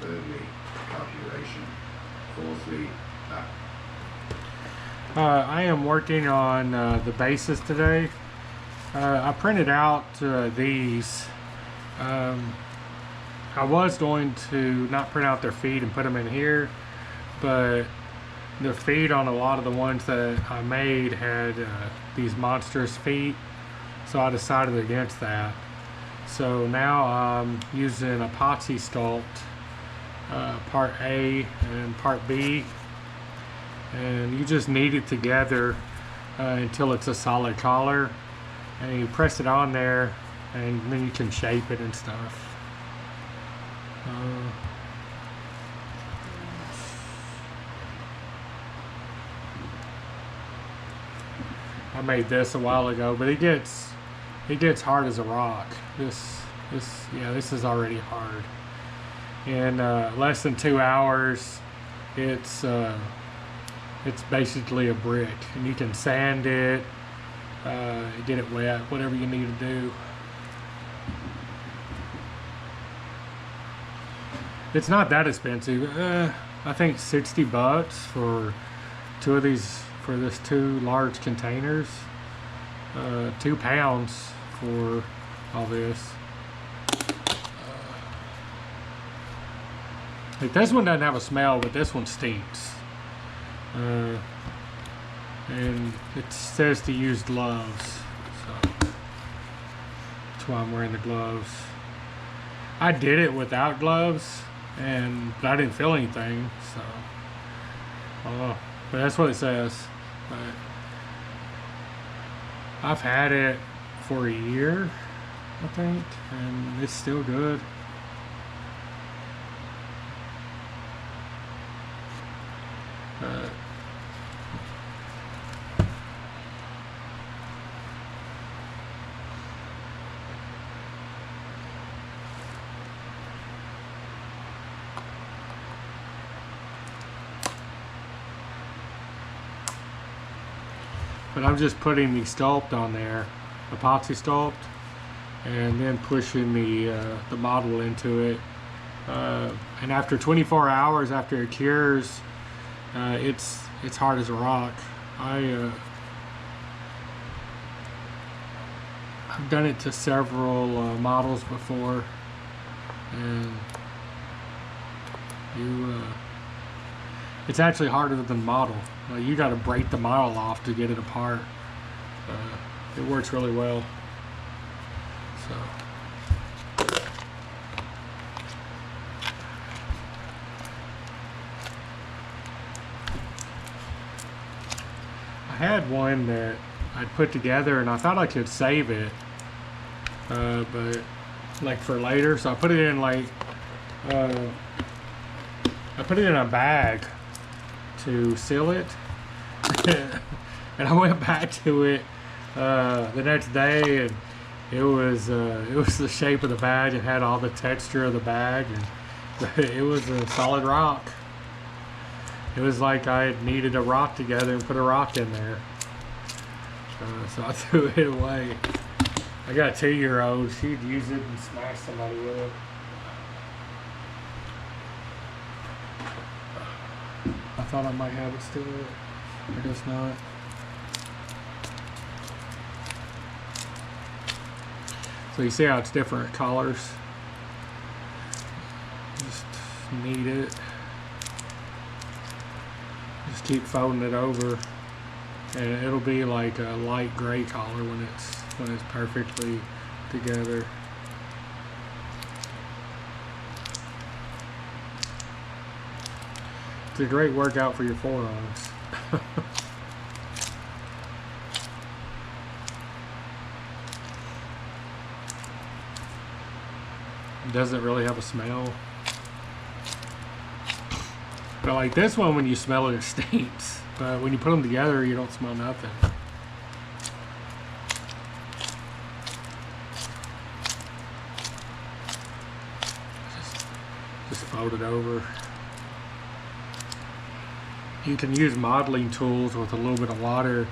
thirdly, calculation. Fourthly, that. I am working on the bases today. I printed out these. I was going to not print out their feet and put them in here, but the feet on a lot of the ones that I made had these monstrous feet, so I decided against that. So now I'm using Apoxie Sculpt, part A and part B, and you just knead it together until it's a solid collar, and you press it on there, and then you can shape it and stuff. I made this a while ago, but it gets hard as a rock. This is already hard. In less than 2 hours, it's basically a brick, and you can sand it, get it wet, whatever you need to do. It's not that expensive. I think $60 for two of these, for this 2 large containers. 2 pounds for all this. Like this one doesn't have a smell, but this one stinks. And it says to use gloves, so that's why I'm wearing the gloves. I did it without gloves, but I didn't feel anything, so but that's what it says. But I've had it for a year, I think, and it's still good. But I'm just putting the sculpt on there, Apoxie Sculpt, and then pushing the model into it. And after 24 hours after it cures, it's hard as a rock. I've done it to several models before, and it's actually harder than the model. You got to break the model off to get it apart. It works really well. So. I had one that I'd put together and I thought I could save it, but like for later, so I put it in like, I put it in a bag to seal it, and I went back to it the next day, and it was the shape of the bag. It had all the texture of the bag, and it was a solid rock. It was like I had kneaded a rock together and put a rock in there. So I threw it away. I got a 2-year-old. She'd use it and smash somebody with it. I thought I might have it still. I guess not. So you see how it's different colors? Just knead it. Just keep folding it over, and it'll be like a light gray color when it's perfectly together. It's a great workout for your forearms. It doesn't really have a smell. But like this one, when you smell it, it stinks. But when you put them together, you don't smell nothing. Just fold it over. You can use modeling tools with a little bit of water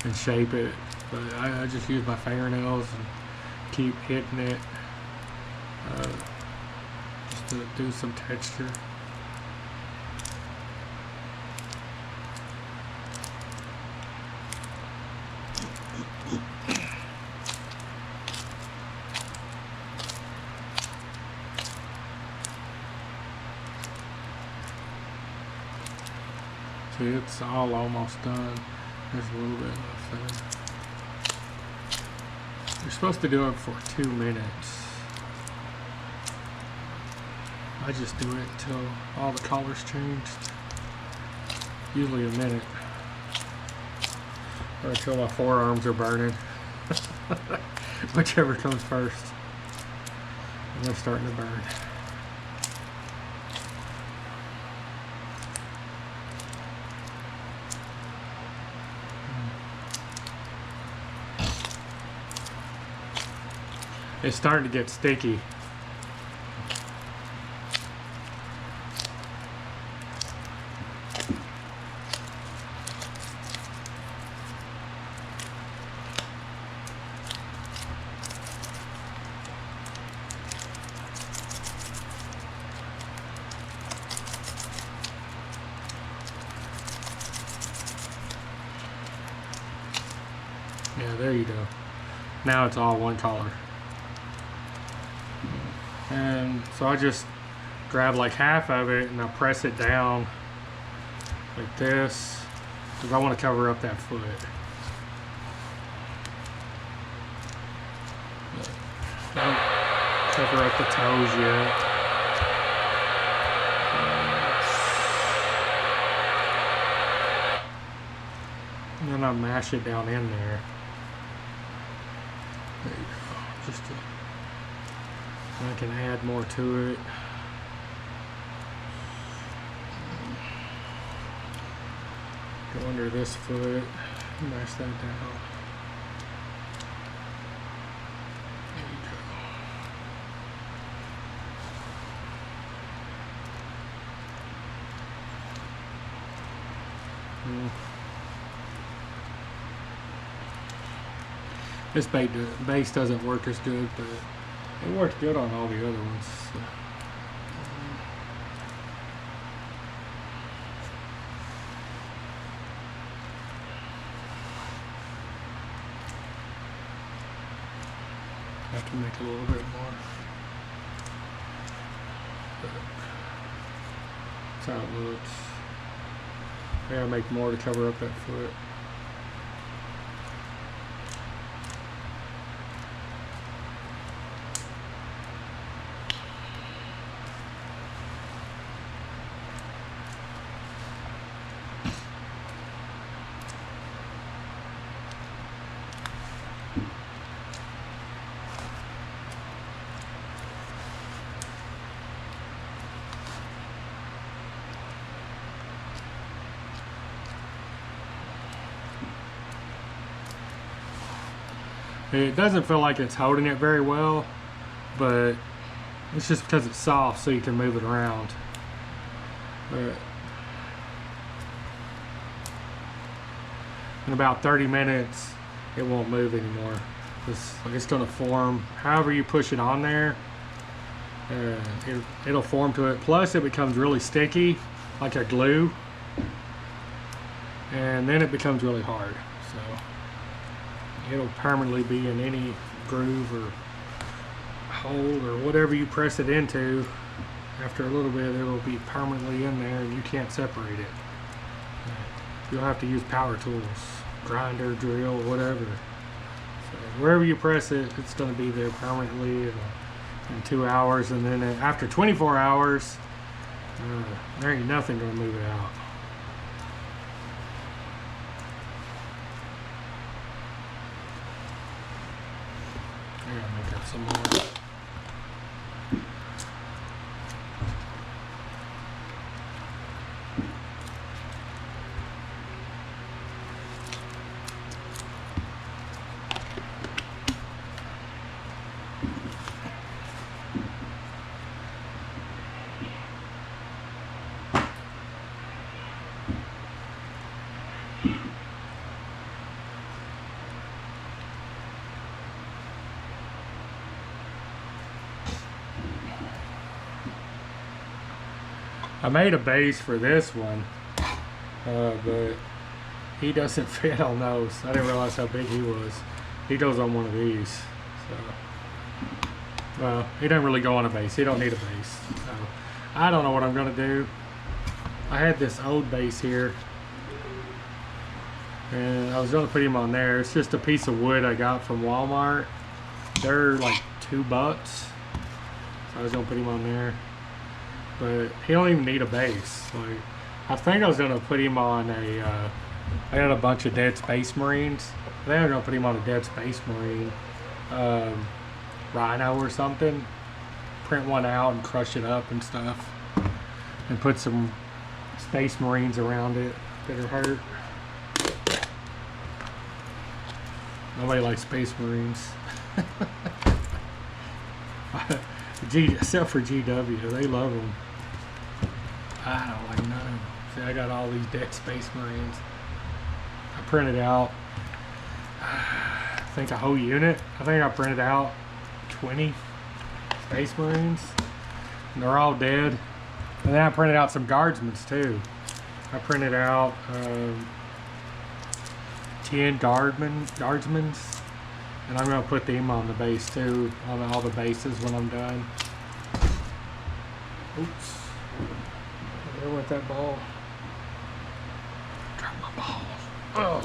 and shape it, but I just use my fingernails and keep hitting it. Just to do some texture. See, it's all almost done. There's a little bit left there. You're supposed to do it for 2 minutes. I just do it until all the colors changed. Usually a minute. Or until my forearms are burning. Whichever comes first. And they're starting to burn. It's starting to get sticky. Yeah, there you go. Now it's all one color. And so I just grab like half of it and I press it down like this because I want to cover up that foot. Don't cover up the toes yet. And then I mash it down in there. There you go. Just to, I can add more to it. Go under this foot, mash that down. There you go. This base doesn't work as good, but it worked good on all the other ones. So. Have to make a little bit more. But that's how it looks. I gotta make more to cover up that foot. It doesn't feel like it's holding it very well, but it's just because it's soft so you can move it around. But in about 30 minutes, it won't move anymore. It's going to form. However you push it on there, it'll form to it. Plus it becomes really sticky, like a glue. And then it becomes really hard. So it'll permanently be in any groove or hole or whatever you press it into. After a little bit, it'll be permanently in there and you can't separate it. You'll have to use power tools, grinder, drill, whatever. So wherever you press it, it's going to be there permanently in 2 hours. And then after 24 hours, there ain't nothing going to move it out. I gotta make up some more. I made a base for this one, but he doesn't fit on those. I didn't realize how big he was. He goes on one of these. So, well, he doesn't really go on a base. He don't need a base. So, I don't know what I'm gonna do. I had this old base here, and I was gonna put him on there. It's just a piece of wood I got from Walmart. They're like $2. So I was gonna put him on there, but he don't even need a base. Like, I think I was gonna put him on a. I got a bunch of Dead Space Marines. I think I'm gonna put him on a Dead Space Marine Rhino or something. Print one out and crush it up and stuff, and put some Space Marines around it that are hurt. Nobody likes Space Marines. Except for GW, they love them. I don't like none. See, I got all these Dead Space Marines. I printed out, I think a whole unit. I think I printed out 20 Space Marines, and they're all dead. And then I printed out some Guardsmen too. I printed out 10 Guardsmen, and I'm gonna put them on the base too, on all the bases when I'm done. Oops, there went that ball. Drop my ball. Oh.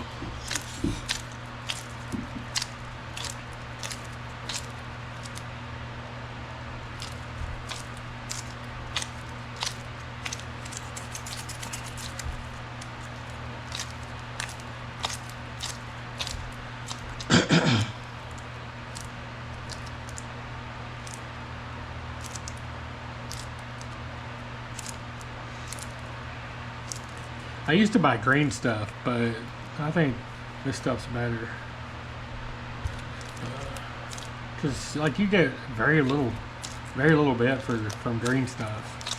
I used to buy green stuff, but I think this stuff's better. Cause like you get very little bit from green stuff.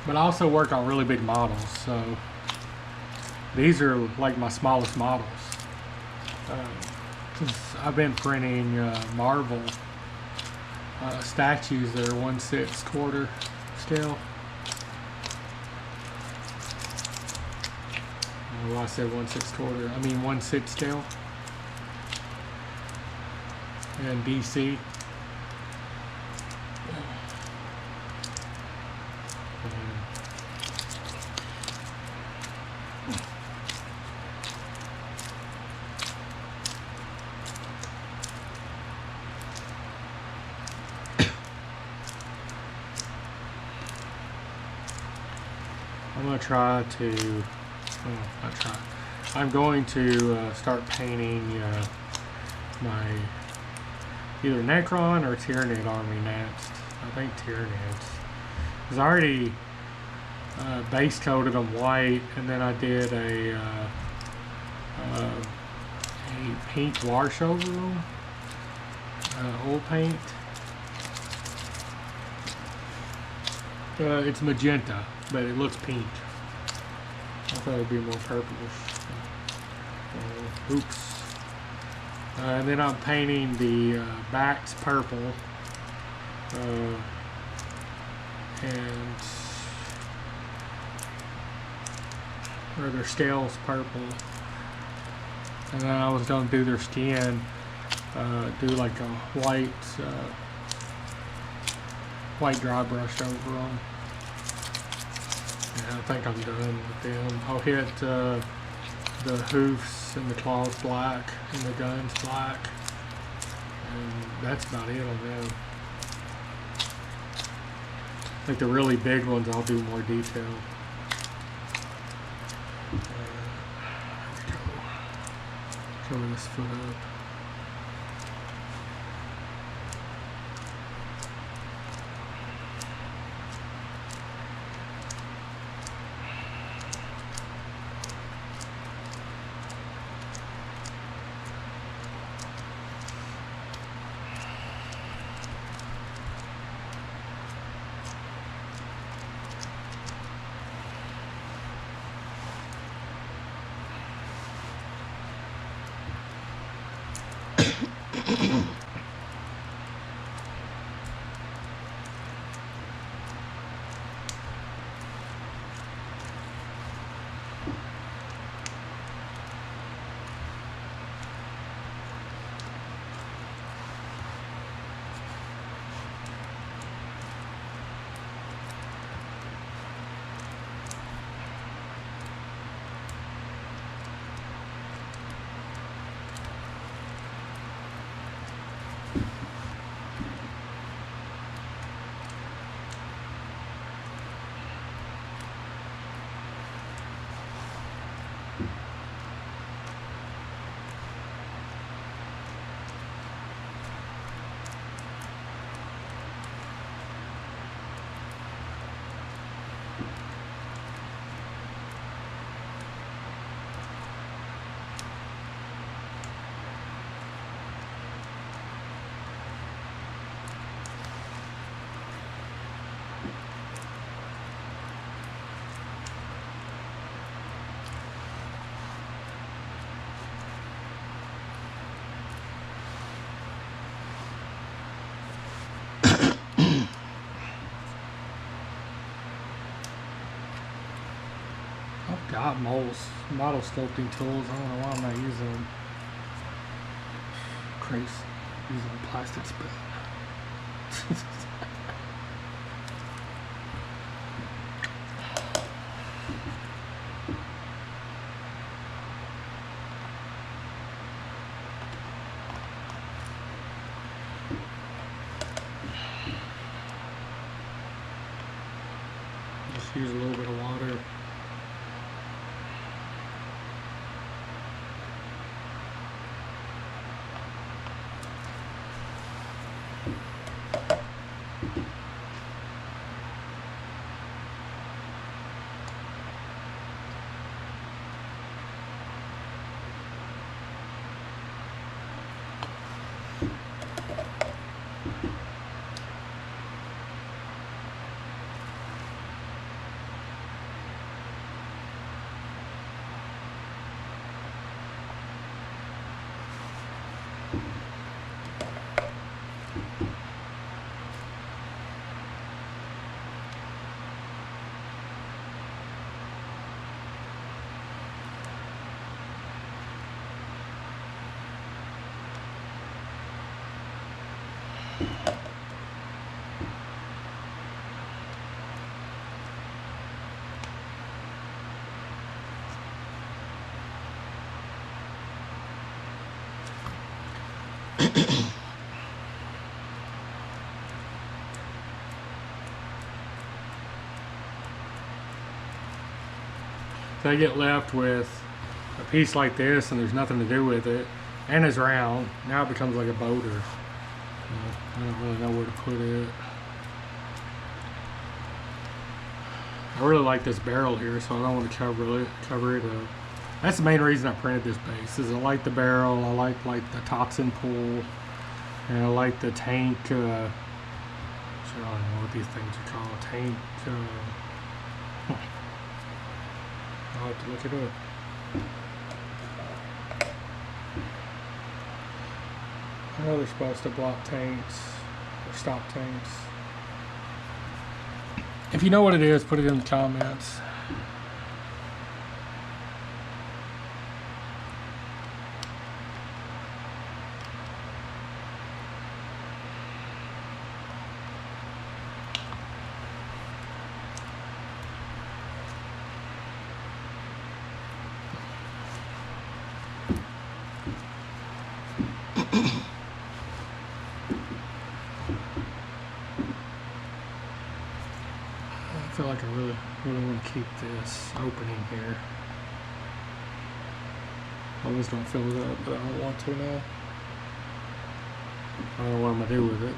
But I also work on really big models, so these are like my smallest models. Cause I've been printing Marvel statues that are 1/6 scale. Well, I said 1/6. I mean 1/6 scale. And DC. I'm gonna try to. I'm going to start painting my either Necron or Tyranid army next. I think Tyranids. Because I already base coated them white, and then I did a pink wash over them, oil paint. It's magenta, but it looks pink. I thought it would be more purplish. Oops. And then I'm painting the backs purple. Or their scales purple. And then I was going to do their skin, do like a white dry brush over them. Yeah, I think I'm done with them. I'll hit the hoofs and the claws black and the guns black, and that's about it on them. Like the really big ones, I'll do more detail. Cover this foot up. got model sculpting tools. I don't know why I'm not using them. Crazy, using a plastic spoon. Just use a little bit of water. So I get left with a piece like this and there's nothing to do with it, and it's round. Now it becomes like a boulder. I don't really know where to put it. I really like this barrel here, so I don't want to cover it up. That's the main reason I printed this base, is I like the barrel, I like the toxin pool, and I like the tank, I don't know what these things are called, tank, I'll have to look it up. I know they're supposed to block tanks, or stop tanks. If you know what it is, put it in the comments. I feel like I really want to keep this opening here. I always don't fill it up, but I don't want to now. I don't know what I'm going to do with it.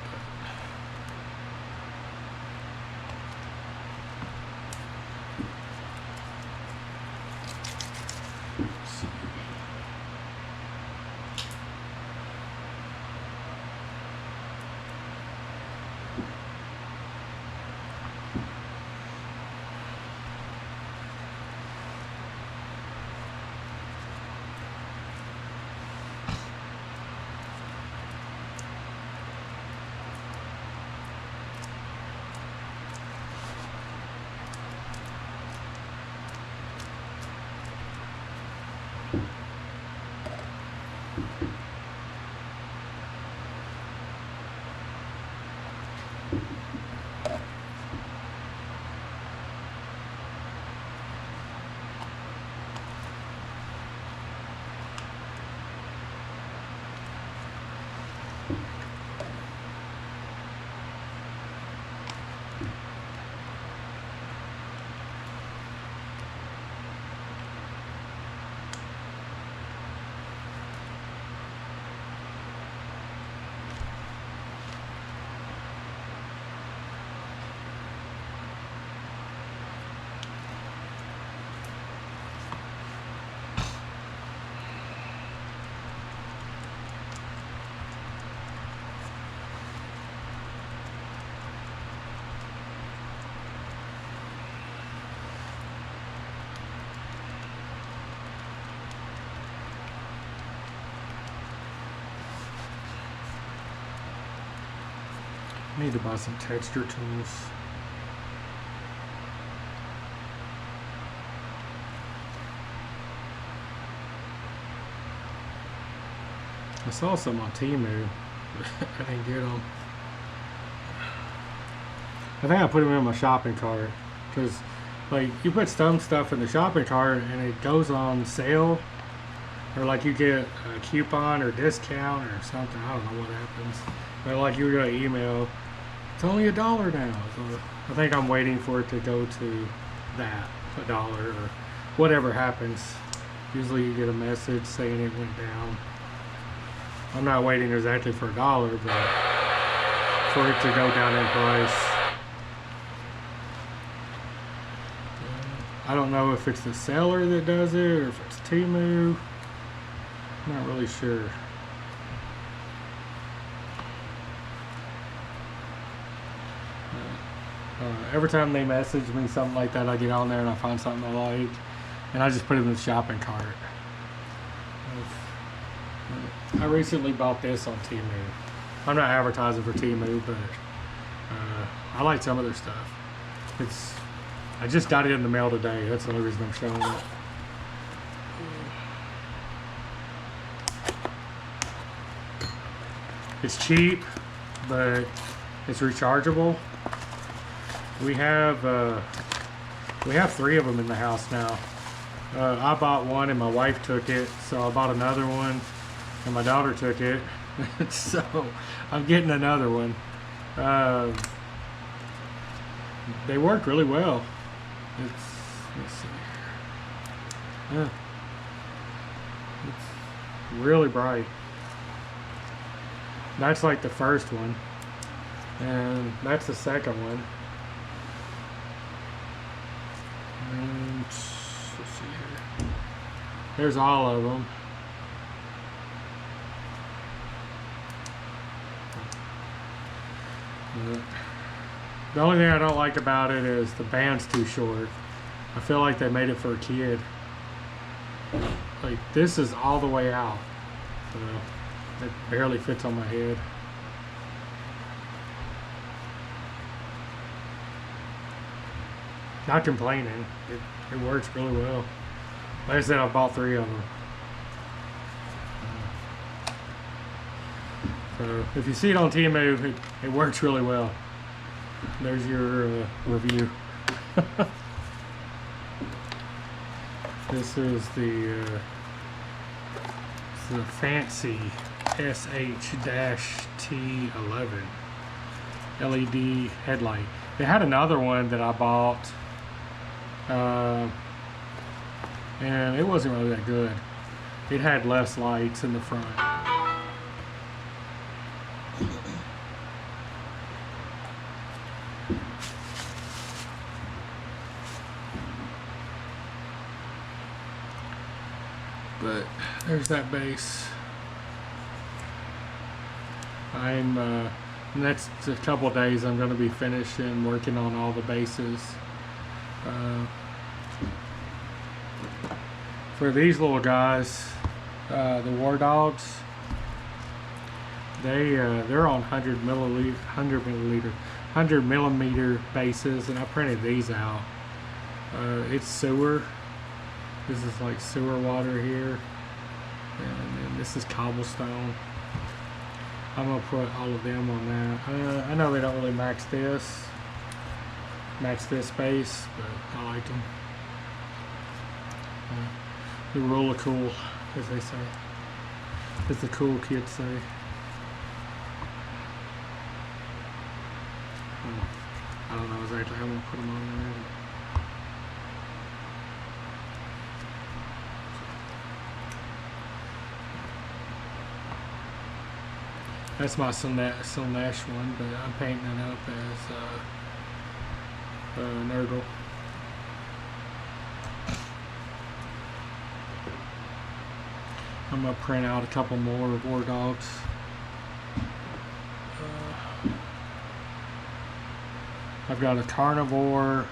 I need to buy some texture tools. I saw some on Temu. I didn't get them. I think I put them in my shopping cart because, like, you put some stuff in the shopping cart and it goes on sale, or like you get a coupon or discount or something. I don't know what happens, but like you get an email, it's only $1 now. So I think I'm waiting for it to go to that $1 or whatever happens. Usually you get a message saying it went down. I'm not waiting exactly for $1, but for it to go down in price. I don't know if it's the seller that does it or if it's Temu. I'm not really sure. Every time they message me something like that, I get on there and I find something I like, and I just put it in the shopping cart. I recently bought this on Temu. I'm not advertising for Temu, but I like some of their stuff. I just got it in the mail today. That's the only reason I'm showing it. It's cheap, but it's rechargeable. We have 3 of them in the house now. I bought one and my wife took it, so I bought another one and my daughter took it. So I'm getting another one. They work really well. Let's see. Yeah. It's really bright. That's like the first one, and that's the second one. And let's see here. There's all of them. The only thing I don't like about it is the band's too short. I feel like they made it for a kid. Like, this is all the way out. So it barely fits on my head. Not complaining. It works really well. Like I said, I bought 3 of them. So if you see it on Temu, it works really well. There's your review. This is the fancy SH-T11 LED headlight. They had another one that I bought, and it wasn't really that good. It had less lights in the front. But there's that base. Next a couple of days I'm going to be finishing working on all the bases. For these little guys, the War Dogs, they're on 100 millimeter bases, and I printed these out. It's sewer. This is like sewer water here, and then this is cobblestone. I'm gonna put all of them on that. I know they don't really max this space, but I like them. The rule of cool, as they say, as the cool kids say. I don't know exactly how I'm gonna put them on there. That's my Silnesh one, but I'm painting it up as nurgle. I'm gonna print out a couple more War Dogs. I've got a Carnivore,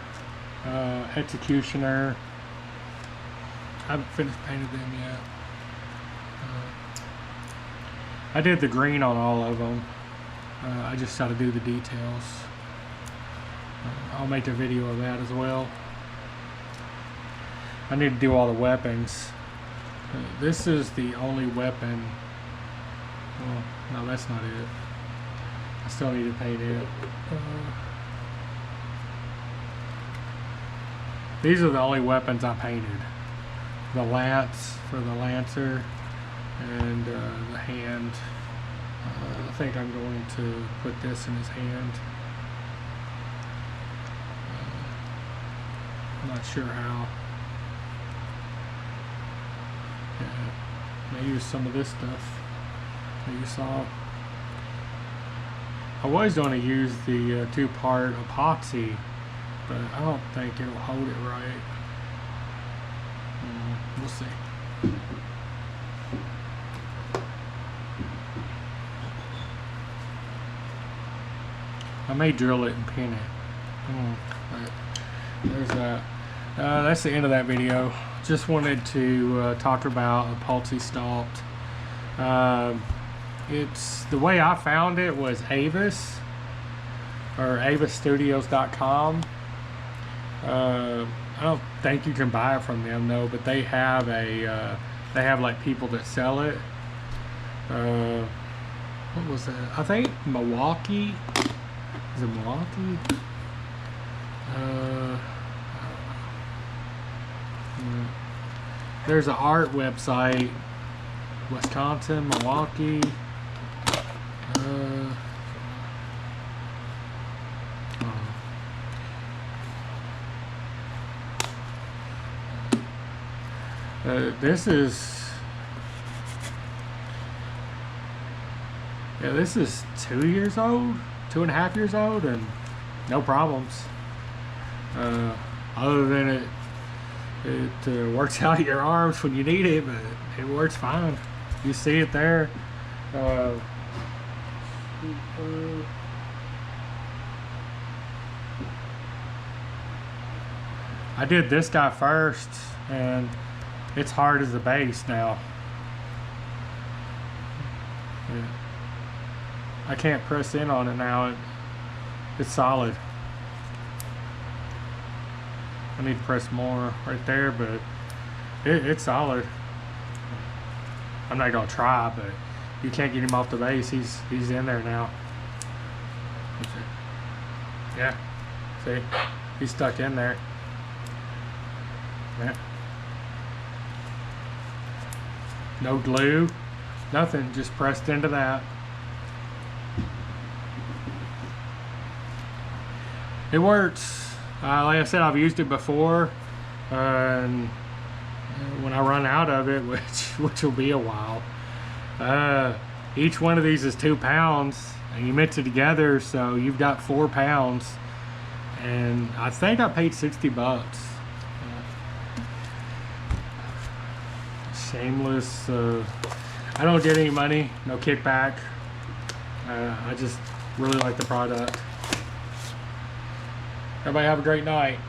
Executioner. I haven't finished painting them yet. I did the green on all of them. I just got to do the details. I'll make a video of that as well. I need to do all the weapons. This is the only weapon Oh, no, that's not it. I still need to paint it. These are the only weapons I painted. The lance for the lancer and the hand. I think I'm going to put this in his hand. I'm not sure how. Yeah, I use some of this stuff that you saw. I was going to use the two-part epoxy, but I don't think it'll hold it right. We'll see. I may drill it and pin it. But there's that. That's the end of that video. Just wanted to talk about Apoxie Sculpt. It's the way I found it was Avis or avisstudios.com. I don't think you can buy it from them though, but they have like people that sell it. What was that? I think Milwaukee. Is it Milwaukee? I don't know. There's an art website. Wisconsin, Milwaukee. This is 2 years old, 2.5 years old, and no problems. Other than it works out of your arms when you need it, but it works fine. You see it there. I did this guy first, and it's hard as a base now. Yeah. I can't press in on it now. It's solid. I need to press more right there, but it's solid. I'm not gonna try, but you can't get him off the base. He's in there now. Yeah, see, he's stuck in there. Yeah. No glue, nothing, just pressed into that. It works. Like I said, I've used it before, and when I run out of it, which will be a while, each one of these is 2 pounds, and you mix it together, so you've got 4 pounds, and I think I paid $60. Shameless. I don't get any money, no kickback. I just really like the product. Everybody have a great night.